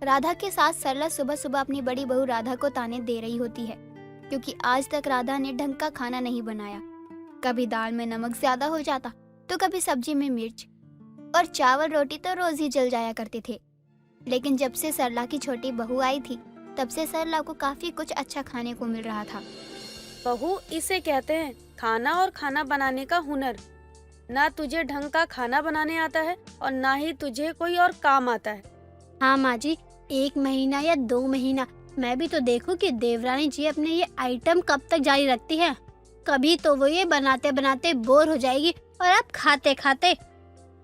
राधा के साथ सरला सुबह सुबह अपनी बड़ी बहू राधा को ताने दे रही होती है, क्योंकि आज तक राधा ने ढंग का खाना नहीं बनाया। कभी दाल में नमक ज्यादा हो जाता तो कभी सब्जी में मिर्च, और चावल रोटी तो रोज ही जल जाया करते थे। लेकिन जब से सरला की छोटी बहू आई थी, तब से सरला को काफी कुछ अच्छा खाने को मिल रहा था। बहू, इसे कहते हैं खाना और खाना बनाने का हुनर। ना तुझे ढंग का खाना बनाने आता है और ना ही तुझे कोई और काम आता है। हाँ माँ जी, 1 महीना या 2 महीना मैं भी तो देखूं कि देवरानी जी अपने ये आइटम कब तक जारी रखती है। कभी तो वो ये बनाते बनाते बोर हो जाएगी और अब खाते खाते।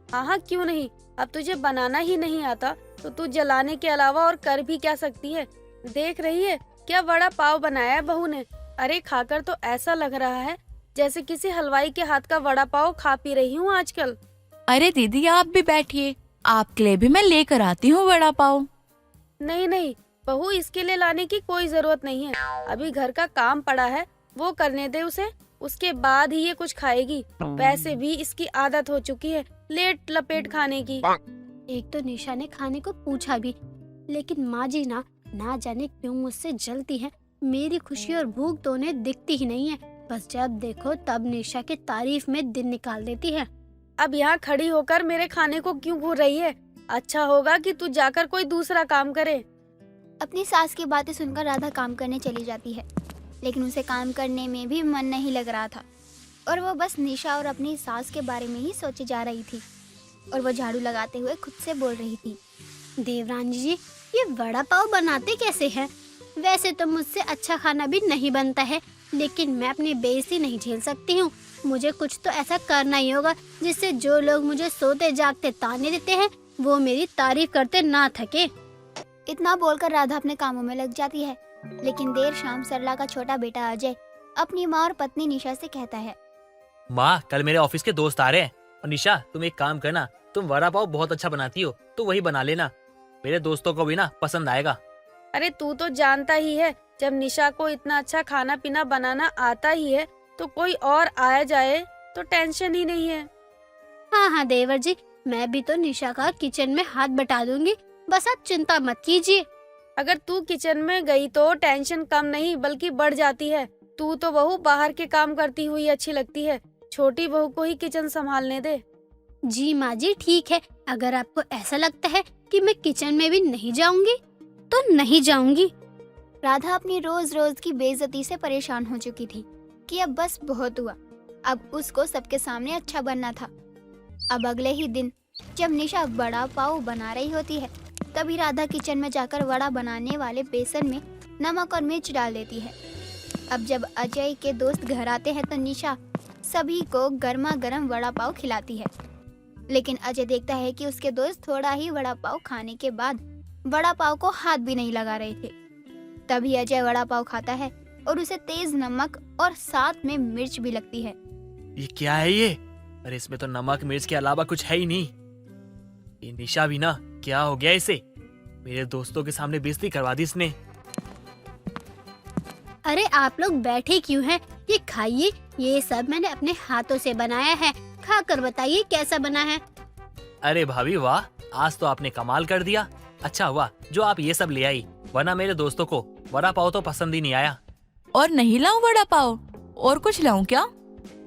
हाँ, क्यों नहीं। अब तुझे बनाना ही नहीं आता तो तू जलाने के अलावा और कर भी क्या सकती है। देख रही है क्या वड़ा पाव बनाया है बहू ने। अरे खाकर तो ऐसा लग रहा है जैसे किसी हलवाई के हाथ का वड़ा पाव खा पी रही हूँ आजकल। अरे दीदी आप भी बैठिए, आपके लिए भी मैं लेकर आती हूँ वड़ा पाव। नहीं नहीं बहू, इसके लिए लाने की कोई जरूरत नहीं है। अभी घर का काम पड़ा है, वो करने दे उसे, उसके बाद ही ये कुछ खाएगी। वैसे भी इसकी आदत हो चुकी है लेट लपेट खाने की। एक तो निशा ने खाने को पूछा भी, लेकिन माँ जी ना जाने क्यों मुझसे जलती है। मेरी खुशी और भूख तो उन्हें दिखती ही नहीं है। बस जब देखो तब निशा की तारीफ में दिन निकाल देती है। अब यहाँ खड़ी होकर मेरे खाने को क्यों घूर रही है। अच्छा होगा कि तू जाकर कोई दूसरा काम करे। अपनी सास की बातें सुनकर राधा काम करने चली जाती है, लेकिन उसे काम करने में भी मन नहीं लग रहा था और वो बस निशा और अपनी सास के बारे में ही सोचे जा रही थी। और वो झाड़ू लगाते हुए खुद से बोल रही थी, देवरानी जी ये वड़ा पाव बनाते कैसे हैं? वैसे तो मुझसे अच्छा खाना भी नहीं बनता है, लेकिन मैं अपनी बेइज्जती नहीं झेल सकती हूँ। मुझे कुछ तो ऐसा करना ही होगा जिससे जो लोग मुझे सोते जागते ताने देते हैं वो मेरी तारीफ करते ना थके। इतना बोलकर राधा अपने कामों में लग जाती है। लेकिन देर शाम सरला का छोटा बेटा अजय अपनी माँ और पत्नी निशा से कहता है, माँ कल मेरे ऑफिस के दोस्त आ रहे हैं और निशा तुम एक काम करना, तुम वड़ा पाव बहुत अच्छा बनाती हो तो वही बना लेना, मेरे दोस्तों को भी ना पसंद आएगा। अरे तू तो जानता ही है जब निशा को इतना अच्छा खाना पीना बनाना आता ही है तो कोई और आया जाए तो टेंशन ही नहीं है। हाँ देवर जी, मैं भी तो निशा का किचन में हाथ बटा दूंगी, बस आप चिंता मत कीजिए। अगर तू किचन में गई तो टेंशन कम नहीं बल्कि बढ़ जाती है। तू तो बहू बाहर के काम करती हुई अच्छी लगती है, छोटी बहू को ही किचन संभालने दे। जी माँ जी ठीक है, अगर आपको ऐसा लगता है कि मैं किचन में भी नहीं जाऊंगी तो नहीं जाऊंगी। राधा अपनी रोज रोज की बेइज्जती से परेशान हो चुकी थी कि अब बस बहुत हुआ। अब उसको सबके सामने अच्छा बनना था। अब अगले ही दिन जब निशा वड़ा पाव बना रही होती है, तभी राधा किचन में जाकर वड़ा बनाने वाले बेसन में नमक और मिर्च डाल देती है। अब जब अजय के दोस्त घर आते हैं तो निशा सभी को गर्मा गर्म वड़ा पाव खिलाती है। लेकिन अजय देखता है कि उसके दोस्त थोड़ा ही वड़ा पाव खाने के बाद वड़ा पाव को हाथ भी नहीं लगा रहे थे। तभी अजय वड़ा पाव खाता है और उसे तेज नमक और साथ में मिर्च भी लगती है। ये क्या है ये? अरे इसमें तो नमक मिर्च के अलावा कुछ है ही नहीं। ये निशा भी ना, क्या हो गया इसे? मेरे दोस्तों के सामने बेइज्जती करवा दी इसने। अरे आप लोग बैठे क्यों हैं? ये खाइए, ये सब मैंने अपने हाथों से बनाया है, खाकर बताइए कैसा बना है। अरे भाभी वाह, आज तो आपने कमाल कर दिया। अच्छा हुआ जो आप ये सब ले आई, वरना मेरे दोस्तों को वड़ा पाव तो पसंद ही नहीं आया। और नहीं लाऊं वड़ा पाव? और कुछ लाऊं क्या?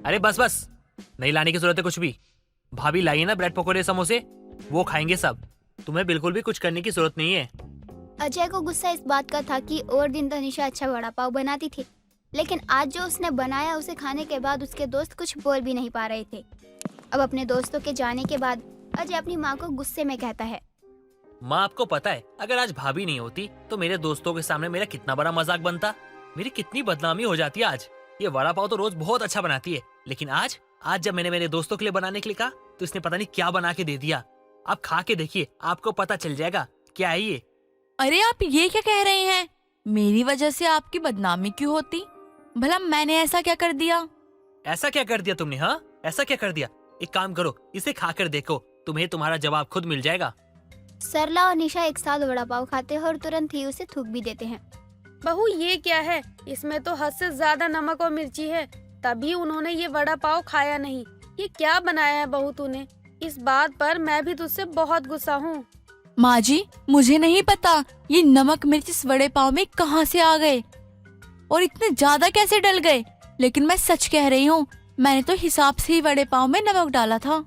अरे बस बस, नहीं लाने की जरूरत है कुछ भी। भाभी लाई है ना ब्रेड पकोड़े समोसे, वो खाएंगे सब। तुम्हें बिल्कुल भी कुछ करने की जरूरत नहीं है। अजय को गुस्सा इस बात का था कि और दिन तो निशा अच्छा वड़ा पाव बनाती थी, लेकिन आज जो उसने बनाया उसे खाने के बाद उसके दोस्त कुछ बोल भी नहीं पा रहे थे। अब अपने दोस्तों के जाने के बाद अजय अपनी माँ को गुस्से में कहता है, माँ आपको पता है अगर आज भाभी नहीं होती तो मेरे दोस्तों के सामने मेरा कितना बड़ा मजाक बनता, मेरी कितनी बदनामी हो जाती आज। ये वड़ा पाव तो रोज बहुत अच्छा बनाती है, लेकिन आज जब मैंने मेरे दोस्तों के लिए बनाने के लिए कहा तो इसने पता नहीं क्या बना के दे दिया। आप खा के देखिए, आपको पता चल जाएगा क्या है ये। अरे आप ये क्या कह रहे हैं? मेरी वजह से आपकी बदनामी क्यों होती? भला मैंने ऐसा क्या कर दिया? ऐसा क्या कर दिया तुमने? हाँ ऐसा क्या कर दिया? एक काम करो, इसे खाकर देखो, तुम्हें तुम्हारा जवाब खुद मिल जाएगा। सरला और निशा एक साथ वड़ा पाव खाते हैं और तुरंत ही उसे थूक भी देते हैं। बहू ये क्या है? इसमें तो हद से ज्यादा नमक और मिर्ची है, तभी उन्होंने ये वड़ा पाव खाया नहीं। ये क्या बनाया है बहू तूने? इस बात पर मैं भी तुझसे बहुत गुस्सा हूँ। माँ जी, मुझे नहीं पता ये नमक मिर्च इस वड़े पाव में कहाँ से आ गए और इतने ज्यादा कैसे डल गए। लेकिन मैं सच कह रही हूँ, मैंने तो हिसाब से ही वड़े पाव में नमक डाला था।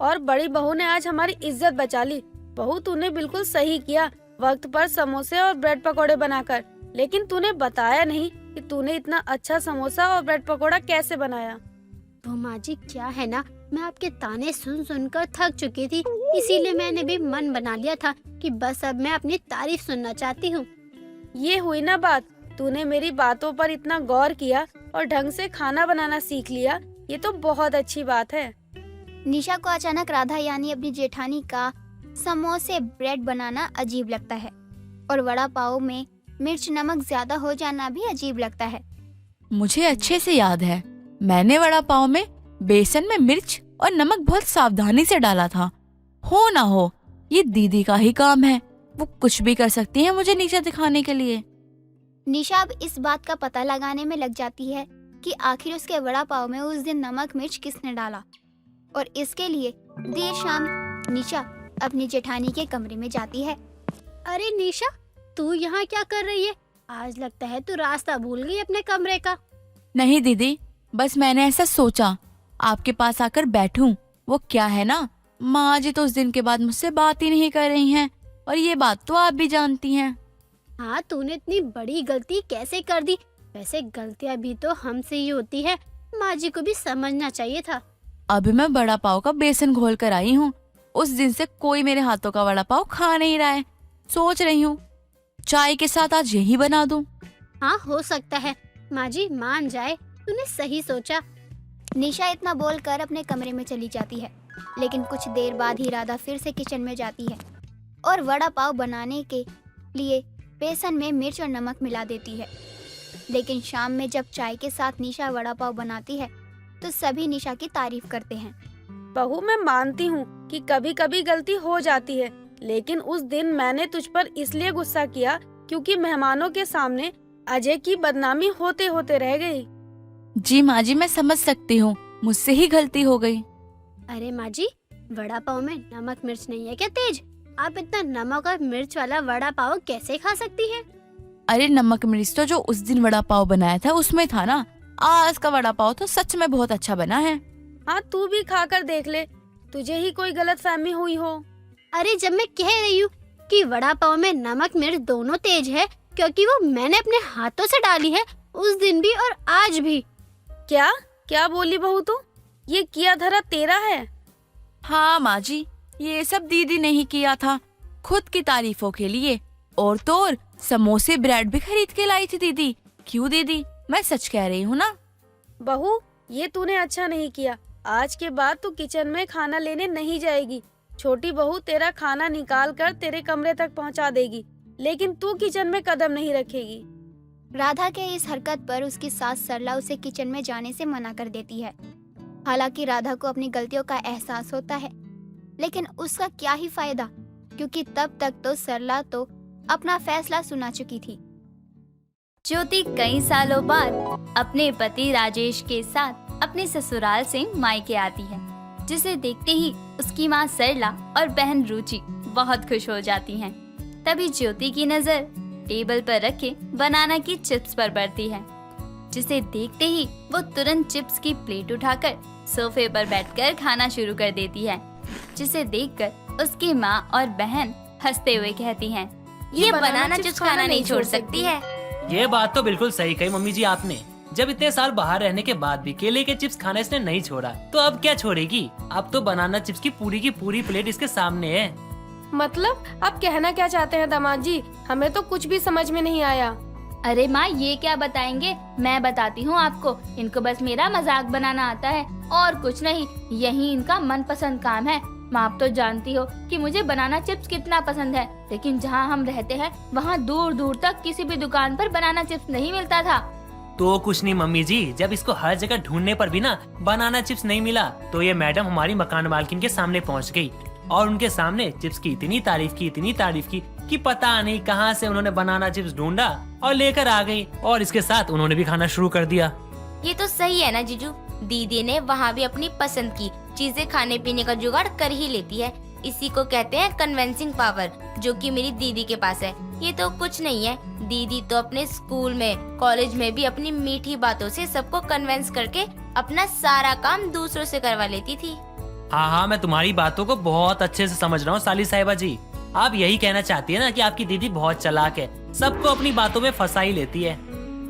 और बड़ी बहू ने आज हमारी इज्जत बचा ली। बहू तूने बिल्कुल सही किया, वक्त पर समोसे और ब्रेड पकोड़े बनाकर। लेकिन तूने बताया नहीं कि तूने इतना अच्छा समोसा और ब्रेड पकोड़ा कैसे बनाया। वो माँ जी, क्या है ना, मैं आपके ताने सुन सुनकर थक चुकी थी, इसीलिए मैंने भी मन बना लिया था कि बस अब मैं अपनी तारीफ सुनना चाहती हूँ। ये हुई ना बात, तूने मेरी बातों पर इतना गौर किया और ढंग से खाना बनाना सीख लिया, ये तो बहुत अच्छी बात है। निशा को अचानक राधा यानी अपनी जेठानी का समोसे ब्रेड बनाना अजीब लगता है और वड़ा पाव में मिर्च नमक ज्यादा हो जाना भी अजीब लगता है। मुझे अच्छे से याद है, मैंने वड़ा पाव में बेसन में मिर्च और नमक बहुत सावधानी से डाला था। हो ना हो, ये दीदी का ही काम है, वो कुछ भी कर सकती है मुझे नीचे दिखाने के लिए। निशा अब इस बात का पता लगाने में लग जाती है कि आखिर उसके वड़ा पाव में उस दिन नमक मिर्च किसने डाला, और इसके लिए देर शाम निशा अपनी जेठानी के कमरे में जाती है। अरे निशा, तू यहाँ क्या कर रही है? आज लगता है तू रास्ता भूल गई अपने कमरे का। नहीं दीदी, बस मैंने ऐसा सोचा आपके पास आकर बैठूं। वो क्या है ना, माँ जी तो उस दिन के बाद मुझसे बात ही नहीं कर रही हैं, और ये बात तो आप भी जानती हैं। हाँ, तूने इतनी बड़ी गलती कैसे कर दी? वैसे गलतियाँ भी तो हमसे ही होती है, माँ जी को भी समझना चाहिए था। अभी मैं वड़ा पाव का बेसन घोल कर आई हूँ। उस दिन से कोई मेरे हाथों का वड़ा पाव खा नहीं रहा है। सोच रही हूँ चाय के साथ आज यही बना दूं। हाँ, हो सकता है माँ जी मान जाए, तूने सही सोचा। निशा इतना बोलकर अपने कमरे में चली जाती है, लेकिन कुछ देर बाद ही राधा फिर से किचन में जाती है और वड़ा पाव बनाने के लिए बेसन में मिर्च और नमक मिला देती है। लेकिन शाम में जब चाय के साथ निशा वड़ा पाव बनाती है तो सभी निशा की तारीफ करते हैं। बहू, मैं मानती हूँ कि कभी कभी गलती हो जाती है, लेकिन उस दिन मैंने तुझ पर इसलिए गुस्सा किया क्योंकि मेहमानों के सामने अजय की बदनामी होते होते रह गई। जी माँ जी, मैं समझ सकती हूँ, मुझसे ही गलती हो गई। अरे माँ जी, वड़ा पाव में नमक मिर्च नहीं है क्या तेज? आप इतना नमक और मिर्च वाला वड़ा पाव कैसे खा सकती हैं? अरे नमक मिर्च तो जो उस दिन वड़ा पाव बनाया था उसमें था ना। आज का वड़ा पाव तो सच में बहुत अच्छा बना है। हाँ, तू भी खाकर देख ले, तुझे ही कोई गलतफहमी हुई हो। अरे जब मैं कह रही हूँ कि वड़ा पाव में नमक मिर्च दोनों तेज है, क्योंकि वो मैंने अपने हाथों से डाली है, उस दिन भी और आज भी। क्या क्या बोली बहू तू? ये किया धरा तेरा है? हाँ माँ जी, ये सब दीदी ने ही किया था, खुद की तारीफों के लिए। और तो और समोसे ब्रेड भी खरीद के लाई थी दीदी। क्यों दीदी, मैं सच कह रही हूँ ना। बहू, ये तूने अच्छा नहीं किया। आज के बाद तू किचन में खाना लेने नहीं जाएगी। छोटी बहू तेरा खाना निकाल कर तेरे कमरे तक पहुंचा देगी, लेकिन तू किचन में कदम नहीं रखेगी। राधा के इस हरकत पर उसकी सास सरला उसे किचन में जाने से मना कर देती है। हालांकि राधा को अपनी गलतियों का एहसास होता है, लेकिन उसका क्या ही फायदा, क्योंकि तब तक तो सरला तो अपना फैसला सुना चुकी थी। ज्योति कई सालों बाद अपने पति राजेश के साथ अपने ससुराल से मायके आती है, जिसे देखते ही उसकी माँ सरला और बहन रुचि बहुत खुश हो जाती हैं। तभी ज्योति की नजर टेबल पर रखे बनाना की चिप्स पर पड़ती है, जिसे देखते ही वो तुरंत चिप्स की प्लेट उठाकर सोफे पर बैठकर खाना शुरू कर देती है, जिसे देखकर उसकी माँ और बहन हंसते हुए कहती हैं, ये बनाना चिप्स खाना नहीं छोड़ सकती है। ये बात तो बिल्कुल सही कही मम्मी जी आपने। जब इतने साल बाहर रहने के बाद भी केले के चिप्स खाना इसने नहीं छोड़ा, तो अब क्या छोड़ेगी? अब तो बनाना चिप्स की पूरी प्लेट इसके सामने है। मतलब आप कहना क्या चाहते हैं दामाद जी? हमें तो कुछ भी समझ में नहीं आया। अरे माँ, ये क्या बताएंगे, मैं बताती हूँ आपको। इनको बस मेरा मजाक बनाना आता है और कुछ नहीं, यही इनका मनपसंद काम है। माँ, आप तो जानती हो कि मुझे बनाना चिप्स कितना पसंद है, लेकिन जहाँ हम रहते हैं वहाँ दूर दूर तक किसी भी दुकान पर बनाना चिप्स नहीं मिलता था। तो कुछ नहीं मम्मी जी, जब इसको हर जगह ढूंढने पर भी ना बनाना चिप्स नहीं मिला, तो ये मैडम हमारी मकान मालकिन के सामने पहुंच गई और उनके सामने चिप्स की इतनी तारीफ की कि पता नहीं कहां से उन्होंने बनाना चिप्स ढूंढा और लेकर आ गई, और इसके साथ उन्होंने भी खाना शुरू कर दिया। ये तो सही है ना जीजू, दीदी ने वहाँ भी अपनी पसंद की चीजें खाने पीने का जुगाड़ कर ही लेती है। इसी को कहते हैं कन्विंसिंग पावर, जो कि मेरी दीदी के पास है। ये तो कुछ नहीं है, दीदी तो अपने स्कूल में, कॉलेज में भी अपनी मीठी बातों से सबको कन्विंस करके अपना सारा काम दूसरों से करवा लेती थी। हाँ हाँ, मैं तुम्हारी बातों को बहुत अच्छे से समझ रहा हूँ साली साहिबा जी। आप यही कहना चाहती है ना कि आपकी दीदी बहुत चालाक है, सबको अपनी बातों में फंसा ही लेती है।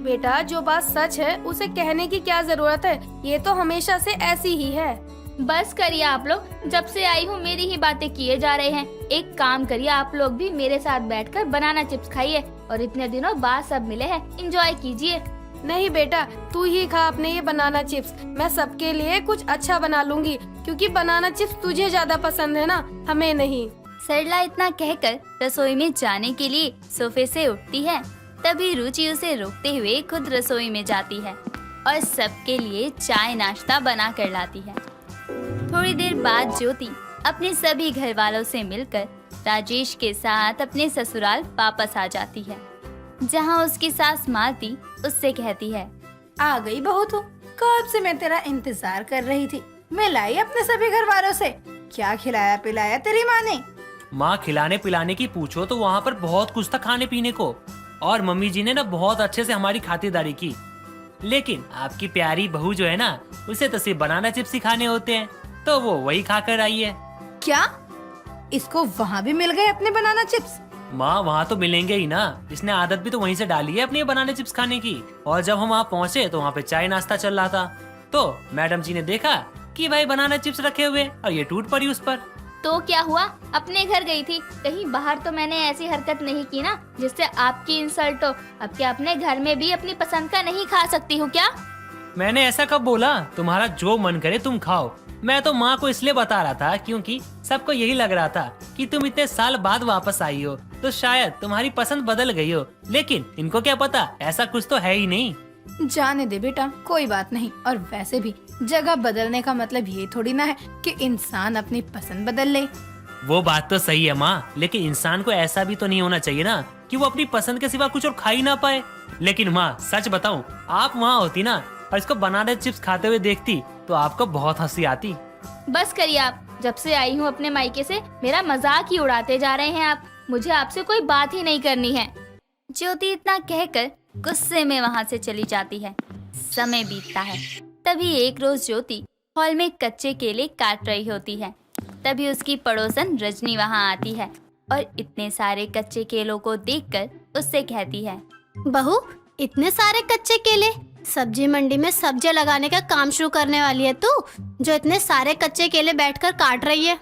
बेटा, जो बात सच है उसे कहने की क्या जरूरत है, ये तो हमेशा से ऐसी ही है। बस करिए आप लोग, जब से आई हूँ मेरी ही बातें किए जा रहे हैं। एक काम करिए, आप लोग भी मेरे साथ बैठकर बनाना चिप्स खाइए, और इतने दिनों बाद सब मिले हैं, एंजॉय कीजिए। नहीं बेटा, तू ही खा अपने ये बनाना चिप्स, मैं सबके लिए कुछ अच्छा बना लूंगी, क्योंकि बनाना चिप्स तुझे ज्यादा पसंद है ना, हमें नहीं। सरला इतना कहकर रसोई में जाने के लिए सोफे से उठती है। तभी रुचि उसे रोकते हुए खुद रसोई में जाती है और सबके लिए चाय नाश्ता बना कर लाती है। थोड़ी देर बाद ज्योति अपने सभी घर वालों से मिलकर राजेश के साथ अपने ससुराल वापस आ जाती है, जहां उसकी सास मालती उससे कहती है, आ गई बहू तू, कब से मैं तेरा इंतजार कर रही थी। मैं लाई अपने सभी घर वालों से, क्या खिलाया पिलाया तेरी माँ ने? माँ, खिलाने पिलाने की पूछो तो वहाँ पर बहुत कुछ था खाने पीने को, और मम्मी जी ने ना बहुत अच्छे से हमारी खातिरदारी की। लेकिन आपकी प्यारी बहू जो है ना, उसे तो सिर्फ बनाना चिप्स ही खाने होते हैं, तो वो वही खा कर आई है। क्या इसको वहाँ भी मिल गए अपने बनाना चिप्स? माँ, वहाँ तो मिलेंगे ही ना, इसने आदत भी तो वहीं से डाली है अपने बनाना चिप्स खाने की। और जब हम वहाँ पहुँचे तो वहाँ पे चाय नाश्ता चल रहा था, तो मैडम जी ने देखा कि भाई बनाना चिप्स रखे हुए, और ये टूट पड़ी उस पर। तो क्या हुआ, अपने घर गई थी, कहीं बाहर तो मैंने ऐसी हरकत नहीं की ना जिससे आपकी इंसल्ट हो। अब क्या अपने घर में भी अपनी पसंद का नहीं खा सकती हूँ क्या? मैंने ऐसा कब बोला? तुम्हारा जो मन करे तुम खाओ। मैं तो माँ को इसलिए बता रहा था क्योंकि सबको यही लग रहा था कि तुम इतने साल बाद वापस आई हो, तो शायद तुम्हारी पसंद बदल गई हो। लेकिन इनको क्या पता, ऐसा कुछ तो है ही नहीं। जाने दे बेटा, कोई बात नहीं। और वैसे भी जगह बदलने का मतलब ये थोड़ी ना है कि इंसान अपनी पसंद बदल ले। वो बात तो सही है माँ, लेकिन इंसान को ऐसा भी तो नहीं होना चाहिए ना कि वो अपनी पसंद के सिवा कुछ और खा ही ना पाए। लेकिन माँ, सच बताऊँ, आप वहाँ होती ना और इसको बनाना चिप्स खाते हुए देखती तो आपको बहुत हंसी आती। बस करिए आप, जब से आई हूँ अपने मायके से मेरा मजाक ही उड़ाते जा रहे हैं आप। मुझे आपसे कोई बात ही नहीं करनी है। ज्योति इतना कहकर गुस्से में वहाँ से चली जाती है। समय बीतता है। तभी एक रोज ज्योति हॉल में कच्चे केले काट रही होती है। तभी उसकी पड़ोसन रजनी वहाँ आती है और इतने सारे कच्चे केलों को देखकर उससे कहती है, बहू, इतने सारे कच्चे केले? सब्जी मंडी में सब्जियां लगाने का काम शुरू करने वाली है तू, जो इतने सारे कच्चे केले बैठकर काट रही है?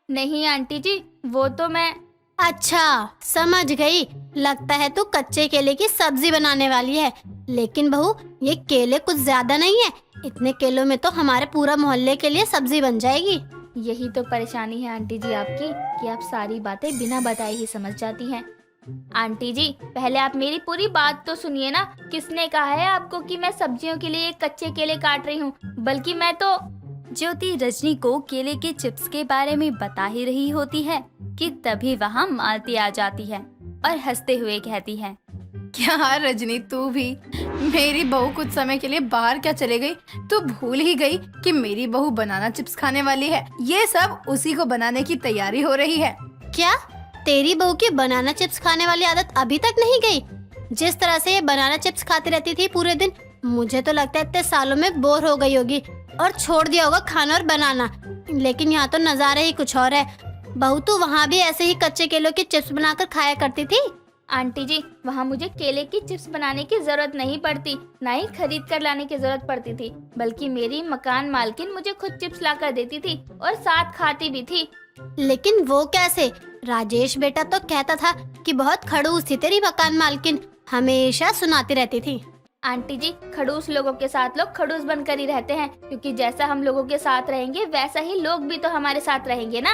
नहीं आंटी जी, वो तो मैं। अच्छा, समझ गई। लगता है तू कच्चे केले की सब्जी बनाने वाली है। लेकिन बहू, ये केले कुछ ज्यादा नहीं है। इतने केलों में तो हमारे पूरा मोहल्ले के लिए सब्जी बन जाएगी। यही तो परेशानी है आंटी जी आपकी, कि आप सारी बातें बिना बताए ही समझ जाती हैं। आंटी जी, पहले आप मेरी पूरी बात तो सुनिए ना। किसने कहा है आपको कि मैं सब्जियों के लिए कच्चे केले काट रही हूँ? बल्कि मैं तो। ज्योति रजनी को केले के चिप्स के बारे में बता ही रही होती है कि तभी वहाँ मालती आ जाती है और हंसते हुए कहती है, क्या रजनी, तू भी? मेरी बहू कुछ समय के लिए बाहर क्या चले गई? तू भूल ही गई कि मेरी बहू बनाना चिप्स खाने वाली है। ये सब उसी को बनाने की तैयारी हो रही है। क्या तेरी बहू की बनाना चिप्स खाने वाली आदत अभी तक नहीं गई? जिस तरह से ये बनाना चिप्स खाती रहती थी पूरे दिन, मुझे तो लगता है इतने सालों में बोर हो गई होगी और छोड़ दिया होगा खाना और बनाना। लेकिन यहाँ तो नजारा ही कुछ और है। बहू, तू वहाँ भी ऐसे ही कच्चे केलों की चिप्स बनाकर खाया करती थी? आंटी जी, वहाँ मुझे केले की चिप्स बनाने की जरूरत नहीं पड़ती, ना ही खरीद कर लाने की जरूरत पड़ती थी, बल्कि मेरी मकान मालकिन मुझे खुद चिप्स ला कर देती थी और साथ खाती भी थी। लेकिन वो कैसे? राजेश बेटा तो कहता था कि बहुत खड़ूस थी तेरी मकान मालकिन, हमेशा सुनाती रहती थी। आंटी जी, खड़ूस लोगों के साथ लोग खड़ूस बनकर ही रहते हैं, क्योंकि जैसा हम लोगों के साथ रहेंगे वैसा ही लोग भी तो हमारे साथ रहेंगे ना।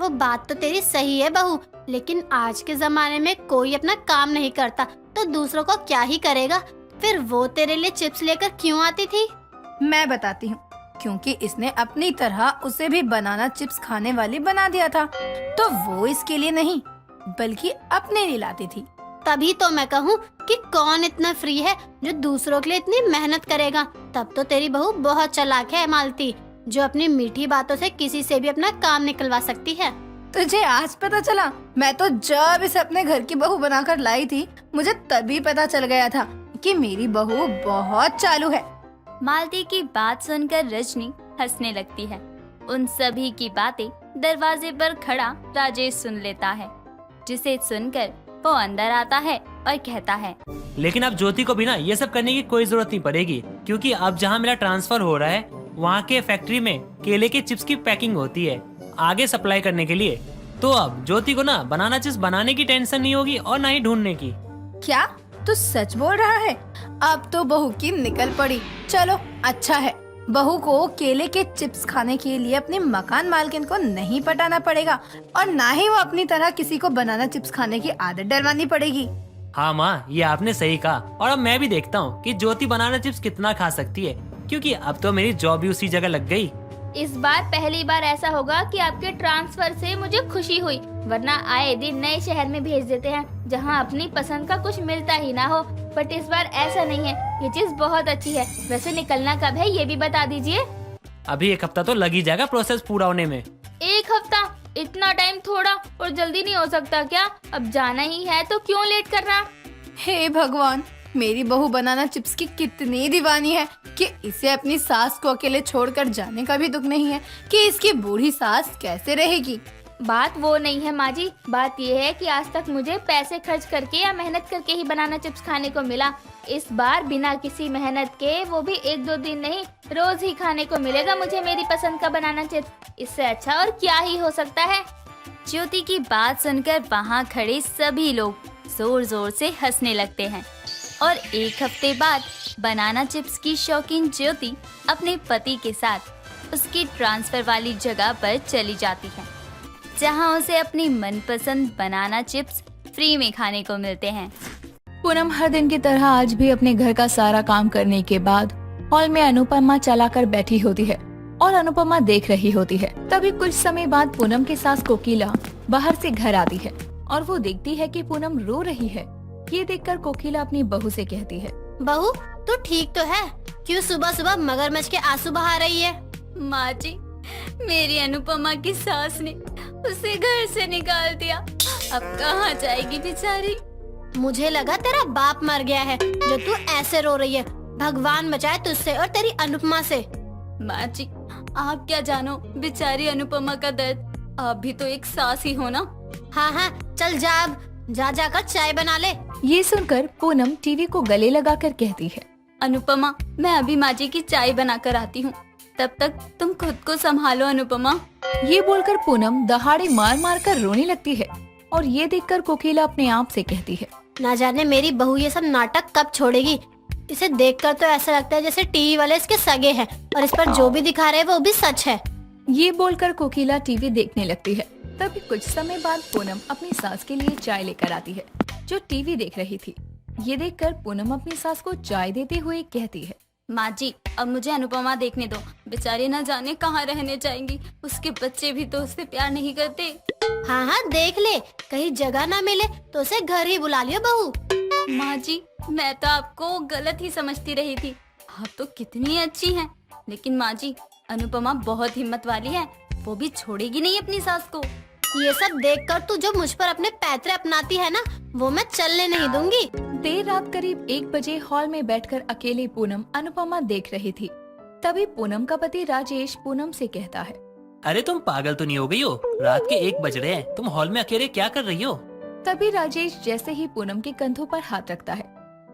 वो बात तो तेरी सही है बहू, लेकिन आज के जमाने में कोई अपना काम नहीं करता तो दूसरों को क्या ही करेगा? फिर वो तेरे लिए चिप्स लेकर क्यों आती थी? मैं बताती हूँ। क्योंकि इसने अपनी तरह उसे भी बनाना चिप्स खाने वाली बना दिया था, तो वो इसके लिए नहीं बल्कि अपने लिए लाती थी। तभी तो मैं कहूँ कि कौन इतना फ्री है जो दूसरों के लिए इतनी मेहनत करेगा। तब तो तेरी बहू बहुत चालाक है मालती, जो अपनी मीठी बातों से किसी से भी अपना काम निकलवा सकती है। तुझे आज पता चला? मैं तो जब इसे अपने घर की बहू बनाकर लाई थी, मुझे तभी पता चल गया था कि मेरी बहू बहुत चालू है। मालती की बात सुनकर रजनी हंसने लगती है। उन सभी की बातें दरवाजे पर खड़ा राजेश सुन लेता है, जिसे सुनकर वो अंदर आता है और कहता है, लेकिन अब ज्योति को भी ना ये सब करने की कोई जरूरत नहीं पड़ेगी, क्योंकि अब जहाँ मेरा ट्रांसफर हो रहा है वहाँ के फैक्ट्री में केले के चिप्स की पैकिंग होती है आगे सप्लाई करने के लिए। तो अब ज्योति को ना बनाना चिप्स बनाने की टेंशन नहीं होगी और ना ही ढूंढने की। क्या तू सच बोल रहा है? अब तो बहू की निकल पड़ी। चलो अच्छा है, बहू को केले के चिप्स खाने के लिए अपने मकान मालकिन को नहीं पटाना पड़ेगा और ना ही वो अपनी तरह किसी को बनाना चिप्स खाने की आदत डलवानी पड़ेगी। हाँ माँ, ये आपने सही कहा। और अब मैं भी देखता हूँ कि ज्योति बनाना चिप्स कितना खा सकती है, क्योंकि अब तो मेरी जॉब भी उसी जगह लग गई। इस बार पहली बार ऐसा होगा कि आपके ट्रांसफर से मुझे खुशी हुई, वरना आए दिन नए शहर में भेज देते हैं जहां अपनी पसंद का कुछ मिलता ही ना हो। बट इस बार ऐसा नहीं है, ये चीज बहुत अच्छी है। वैसे निकलना कब है ये भी बता दीजिए। अभी 1 हफ्ता तो लग ही जाएगा प्रोसेस पूरा होने में। 1 हफ्ता? इतना टाइम थोड़ा और जल्दी नहीं हो सकता क्या? अब जाना ही है तो क्यों लेट करना? हे भगवान, मेरी बहू बनाना चिप्स की कितनी दीवानी है कि इसे अपनी सास को अकेले छोड़कर जाने का भी दुख नहीं है कि इसकी बूढ़ी सास कैसे रहेगी। बात वो नहीं है माँ जी, बात ये है कि आज तक मुझे पैसे खर्च करके या मेहनत करके ही बनाना चिप्स खाने को मिला। इस बार बिना किसी मेहनत के, वो भी 1-2 दिन नहीं, रोज ही खाने को मिलेगा मुझे मेरी पसंद का बनाना चिप्स। इससे अच्छा और क्या ही हो सकता है। ज्योति की बात सुनकर वहाँ खड़े सभी लोग जोर जोर से हंसने लगते हैं और 1 हफ्ते बाद बनाना चिप्स की शौकीन ज्योति अपने पति के साथ उसकी ट्रांसफर वाली जगह पर चली जाती है, जहां उसे अपनी मनपसंद बनाना चिप्स फ्री में खाने को मिलते हैं। पूनम हर दिन की तरह आज भी अपने घर का सारा काम करने के बाद हॉल में अनुपमा चलाकर बैठी होती है और अनुपमा देख रही होती है। तभी कुछ समय बाद पूनम की सास कोकिला बाहर से घर आती है और वो देखती है कि पूनम रो रही है। ये देखकर कोकिला अपनी बहू से कहती है, बहू तू ठीक तो है? क्यों सुबह सुबह मगरमच्छ के आंसू बहा रही है? माँ जी, मेरी अनुपमा की सास ने उसे घर से निकाल दिया। अब कहाँ जाएगी बेचारी। मुझे लगा तेरा बाप मर गया है जो तू ऐसे रो रही है। भगवान बचाए तुझसे और तेरी अनुपमा से। माँ जी, आप क्या जानो बेचारी अनुपमा का दर्द। आप भी तो एक सास ही हो ना। हाँ हाँ चल जा, अब जा जाकर चाय बना ले। ये सुनकर पूनम टीवी को गले लगाकर कहती है, अनुपमा, मैं अभी माँ जी की चाय बना कर आती हूँ, तब तक तुम खुद को संभालो अनुपमा। ये बोलकर पूनम दहाड़े मार मार कर रोने लगती है और ये देखकर कोकिला अपने आप से कहती है, ना जाने मेरी बहू ये सब नाटक कब छोड़ेगी। इसे देखकर तो ऐसा लगता है जैसे टीवी वाले इसके सगे हैं और इस पर जो भी दिखा रहे हैं वो भी सच है। ये बोलकर कोकिला टीवी देखने लगती है। तभी कुछ समय बाद पूनम अपनी सास के लिए चाय लेकर आती है, जो टीवी देख रही थी। ये देखकर पूनम अपनी सास को चाय देते हुए कहती है, माँ जी, अब मुझे अनुपमा देखने दो। बेचारी न जाने कहाँ रहने जाएंगी। उसके बच्चे भी तो उससे प्यार नहीं करते। हाँ हाँ देख ले, कहीं जगह ना मिले तो उसे घर ही बुला लियो बहू। माँ जी, मैं तो आपको गलत ही समझती रही थी। आप तो कितनी अच्छी हैं। लेकिन माँ जी, अनुपमा बहुत हिम्मत वाली है, वो भी छोड़ेगी नहीं अपनी सास को। ये सब देखकर तू जो मुझ पर अपने पैतरे अपनाती है ना, वो मैं चलने नहीं दूंगी। देर रात करीब 1 बजे हॉल में बैठकर अकेले पूनम अनुपमा देख रही थी। तभी पूनम का पति राजेश पूनम से कहता है, अरे तुम पागल तो नहीं हो गई हो? रात के 1 बज रहे हैं, तुम हॉल में अकेले क्या कर रही हो? तभी राजेश जैसे ही पूनम के कंधों पर हाथ रखता है,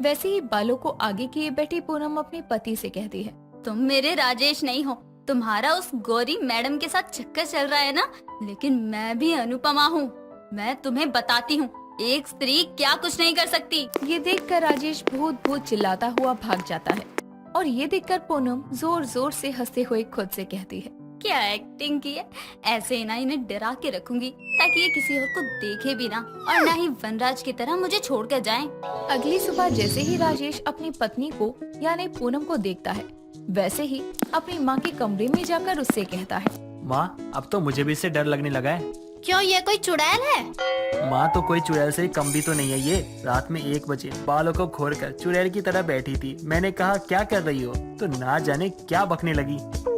वैसे ही बालों को आगे किए बैठी पूनम अपने पति से कहती है, तुम मेरे राजेश नहीं हो। तुम्हारा उस गौरी मैडम के साथ चक्कर चल रहा है ना, लेकिन मैं भी अनुपमा हूँ। मैं तुम्हें बताती हूँ, एक स्त्री क्या कुछ नहीं कर सकती। ये देखकर राजेश भूत भूत चिल्लाता हुआ भाग जाता है और ये देखकर पूनम जोर जोर से हंसते हुए खुद से कहती है, क्या एक्टिंग की है। ऐसे ही ना इन्हें डरा के रखूंगी ताकि ये किसी और को देखे भी ना और ना ही वनराज की तरह मुझे छोड़ कर जाएं। अगली सुबह जैसे ही राजेश अपनी पत्नी को यानी पूनम को देखता है, वैसे ही अपनी माँ के कमरे में जाकर उससे कहता है, माँ, अब तो मुझे भी इससे डर लगने लगा है। क्यों, ये कोई चुड़ैल है? माँ, तो कोई चुड़ैल से कम भी तो नहीं है ये। रात में 1 बजे बालों को खोलकर चुड़ैल की तरह बैठी थी। मैंने कहा क्या कर रही हो, तो ना जाने क्या बकने लगी।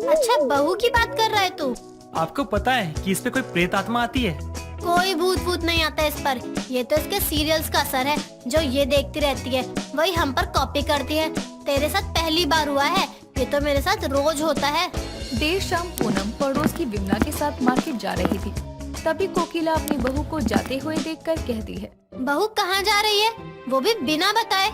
अच्छा बहू की बात कर रहा है तू? आपको पता है कि इस पे कोई प्रेत आत्मा आती है? कोई भूत भूत नहीं आता इस पर। ये तो इसके सीरियल्स का असर है जो ये देखती रहती है, वही हम पर कॉपी करती है। तेरे साथ पहली बार हुआ है, ये तो मेरे साथ रोज होता है। देर शाम पूनम पड़ोस की विमला के साथ मार्केट जा रही थी। तभी कोकिला अपनी बहू को जाते हुए देखकर कहती है, बहू कहाँ जा रही है, वो भी बिना बताए?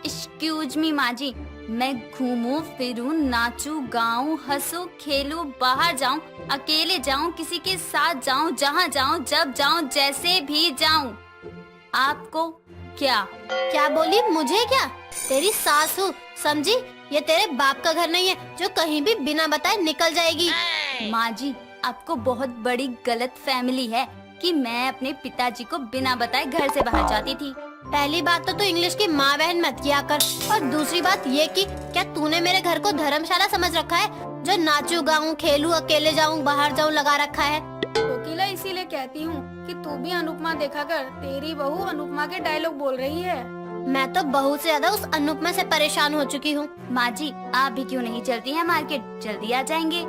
एक्सक्यूज मी माँ जी, मैं घूमूं फिरूं, नाचूं गाऊं, हंसूं खेलूं, बाहर जाऊं, अकेले जाऊं, किसी के साथ जाऊं, जहाँ जाऊं, जब जाऊं, जैसे भी जाऊं, आपको क्या? क्या बोली? मुझे क्या? तेरी सास हूँ, समझी? ये तेरे बाप का घर नहीं है जो कहीं भी बिना बताए निकल जाएगी। माँ जी, आपको बहुत बड़ी गलत फैमिली है कि मैं अपने पिताजी को बिना बताए घर से बाहर जाती थी। पहली बात तो तू इंग्लिश की माँ बहन मत किया कर, और दूसरी बात ये कि क्या तूने मेरे घर को धर्मशाला समझ रखा है जो नाचूं गाऊं खेलूं अकेले जाऊं बाहर जाऊं लगा रखा है? कोकिला इसीलिए कहती हूँ कि तू भी अनुपमा देखा कर, तेरी बहू अनुपमा के डायलॉग बोल रही है। मैं तो बहू से ज्यादा उस अनुपमा से परेशान हो चुकी हूँ। माँ जी, आप भी क्यों नहीं चलती हैं मार्केट? जल्दी आ जाएंगे।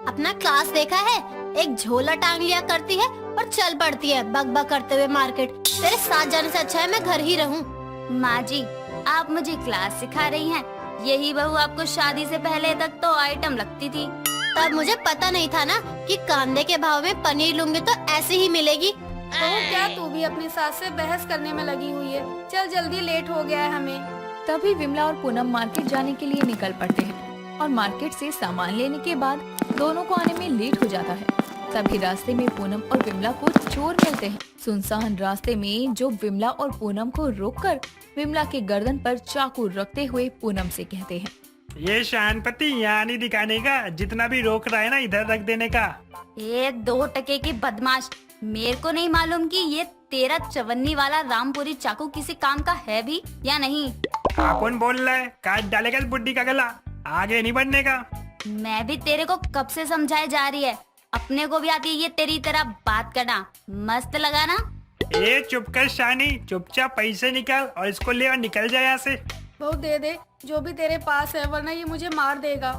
अपना क्लास देखा है, एक झोला टांग लिया करती है और चल पड़ती है बक बक करते हुए मार्केट। तेरे साथ जाने से अच्छा है मैं घर ही रहूं। माँ जी, आप मुझे क्लास सिखा रही हैं। यही बहू आपको शादी से पहले तक तो आइटम लगती थी। तब मुझे पता नहीं था ना कि कांदे के भाव में पनीर लूंगी तो ऐसे ही मिलेगी। तो क्या तू भी अपनी सास से बहस करने में लगी हुई है? चल जल्दी, लेट हो गया है हमें। तभी विमला और पूनम मार्केट जाने के लिए निकल पड़ते हैं और मार्केट से सामान लेने के बाद दोनों को आने में लेट हो जाता है। तभी रास्ते में पूनम और विमला को चोर मिलते हैं। सुनसान रास्ते में जो विमला और पूनम को रोककर विमला के गर्दन पर चाकू रखते हुए पूनम से कहते हैं, ये शानपति यहाँ नहीं दिखाने का, जितना भी रोक रहा है ना इधर रख देने का। ये 2 टके की बदमाश, मेरे को नहीं मालूम कि ये तेरा चवन्नी वाला रामपुरी चाकू किसी काम का है भी या नहीं। कौन बोल रहा है? काट डालेगा इस बुड्ढी का गला, आगे नहीं बढ़ने का। मैं भी तेरे को कब से समझाए जा रही है, अपने को भी आती है ये तेरी तरह बात करना। मस्त लगा ना? ए चुप कर शानी, चुपचाप पैसे निकाल और इसको ले और निकल जाए यहाँ से। बहू दे दे जो भी तेरे पास है, वरना ये मुझे मार देगा।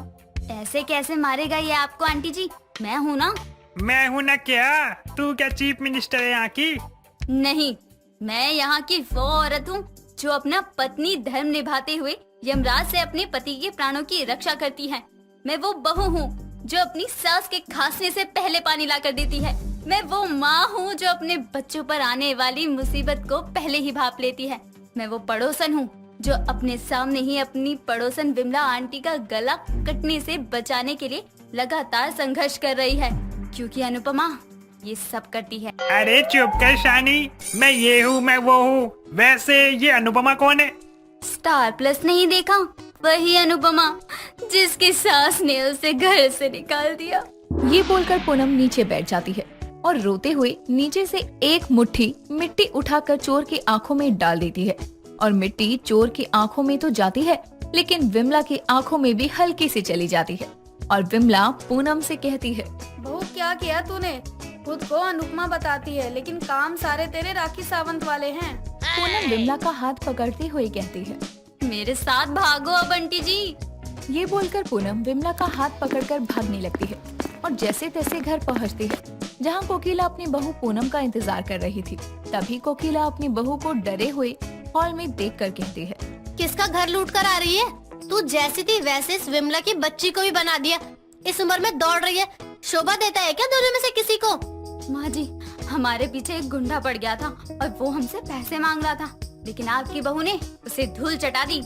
ऐसे कैसे मारेगा ये आपको आंटी जी? मैं हूँ ना। मैं हूँ ना क्या? तू क्या चीफ मिनिस्टर है यहाँ की? नहीं, मैं यहाँ की वो औरत हूँ जो अपना पत्नी धर्म निभाते हुए यमराज से अपने पति के प्राणों की रक्षा करती है। मैं वो बहू हूँ जो अपनी सास के खांसने से पहले पानी ला कर देती है। मैं वो माँ हूँ जो अपने बच्चों पर आने वाली मुसीबत को पहले ही भाप लेती है। मैं वो पड़ोसन हूँ जो अपने सामने ही अपनी पड़ोसन विमला आंटी का गला कटने से बचाने के लिए लगातार संघर्ष कर रही है, क्योंकि अनुपमा ये सब करती है। अरे चुप कर शानी, मैं ये हूँ मैं वो हूँ। वैसे ये अनुपमा कौन है? स्टार प्लस नहीं देखा? वही अनुपमा जिसकी सास ने उसे घर से निकाल दिया। ये बोलकर पूनम नीचे बैठ जाती है और रोते हुए नीचे से एक मुट्ठी मिट्टी उठाकर चोर की आंखों में डाल देती है। और मिट्टी चोर की आंखों में तो जाती है, लेकिन विमला की आंखों में भी हल्की से चली जाती है। और विमला पूनम से कहती है, बहू क्या किया तूने? खुद को अनुपमा बताती है, लेकिन काम सारे तेरे राखी सावंत वाले हैं। पूनम विमला का हाथ पकड़ते हुए कहती है, मेरे साथ भागो अब आंटी जी। ये बोलकर पूनम विमला का हाथ पकड़कर भागने लगती है और जैसे तैसे घर पहुंचती है, जहां कोकिला अपनी बहू पूनम का इंतजार कर रही थी। तभी कोकिला अपनी बहू को डरे हुए हॉल में देखकर कहती है, किसका घर लूट कर आ रही है? तू जैसी थी वैसे इस विमला की बच्ची को भी बना दिया। इस उम्र में दौड़ रही है, शोभा देता है क्या दोनों में से किसी को? माँ जी, हमारे पीछे एक गुंडा पड़ गया था और वो हमसे पैसे मांग रहा था, लेकिन आपकी बहू ने उसे धूल चटा दी।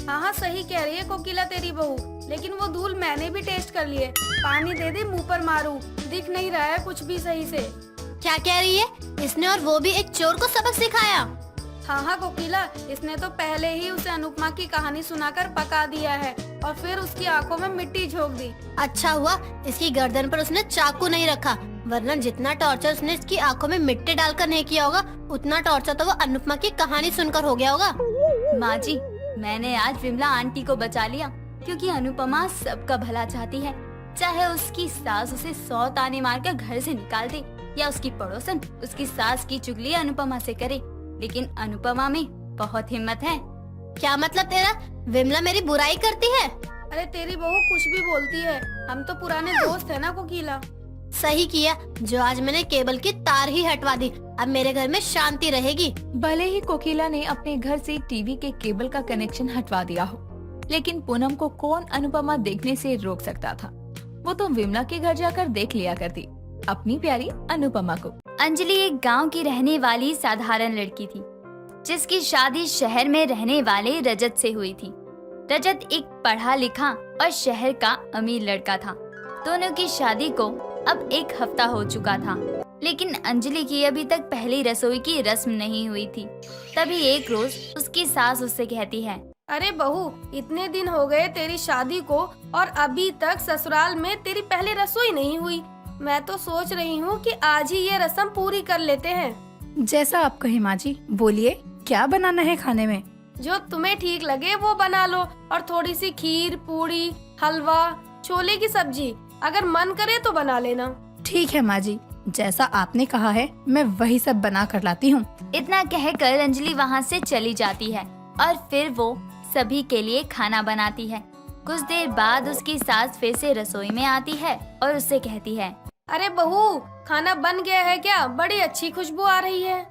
हाँ सही कह रही है कोकिला तेरी बहू, लेकिन वो धूल मैंने भी टेस्ट कर लिए। पानी दे दे मुंह पर मारूं, दिख नहीं रहा है कुछ भी सही से। क्या कह रही है? इसने और वो भी एक चोर को सबक सिखाया? हाँ कोकिला, इसने तो पहले ही उसे अनुपमा की कहानी सुनाकर पका दिया है और फिर उसकी आंखों में मिट्टी झोंक दी। अच्छा हुआ इसकी गर्दन पर उसने चाकू नहीं रखा, वरना जितना टॉर्चर उसने इसकी आंखों में मिट्टी डालकर नहीं किया होगा, उतना टॉर्चर तो वो अनुपमा की कहानी सुनकर हो गया होगा। माँ जी, मैंने आज विमला आंटी को बचा लिया, क्योंकि अनुपमा सबका भला चाहती है। चाहे उसकी सास उसे 100 ताने मारकर घर से निकाल दे या उसकी पड़ोसन उसकी सास की चुगली अनुपमा से करे, लेकिन अनुपमा में बहुत हिम्मत है। क्या मतलब तेरा? विमला मेरी बुराई करती है? अरे तेरी बहू कुछ भी बोलती है, हम तो पुराने दोस्त है ना कोकिला। सही किया जो आज मैंने केबल की तार ही हटवा दी। अब मेरे घर में शांति रहेगी। भले ही कोकिला ने अपने घर से टीवी के केबल का कनेक्शन हटवा दिया हो, लेकिन पूनम को कौन अनुपमा देखने से रोक सकता था। वो तो विमला के घर जाकर देख लिया करती अपनी प्यारी अनुपमा को। अंजलि एक गांव की रहने वाली साधारण लड़की थी, जिसकी शादी शहर में रहने वाले रजत से हुई थी। रजत एक पढ़ा लिखा और शहर का अमीर लड़का था। दोनों की शादी को अब 1 हफ्ता हो चुका था, लेकिन अंजलि की अभी तक पहली रसोई की रस्म नहीं हुई थी। तभी एक रोज उसकी सास उससे कहती है, अरे बहू, इतने दिन हो गए तेरी शादी को और अभी तक ससुराल में तेरी पहली रसोई नहीं हुई। मैं तो सोच रही हूँ कि आज ही ये रस्म पूरी कर लेते हैं। जैसा आप कहे माँ जी, बोलिए क्या बनाना है खाने में? जो तुम्हें ठीक लगे वो बना लो, और थोड़ी सी खीर, पूड़ी, हलवा, छोले की सब्जी अगर मन करे तो बना लेना। ठीक है माँ जी, जैसा आपने कहा है मैं वही सब बना कर लाती हूँ। इतना कहकर अंजलि वहाँ से चली जाती है और फिर वो सभी के लिए खाना बनाती है। कुछ देर बाद उसकी सास फिर से रसोई में आती है और उससे कहती है, अरे बहू, खाना बन गया है क्या? बड़ी अच्छी खुशबू आ रही है।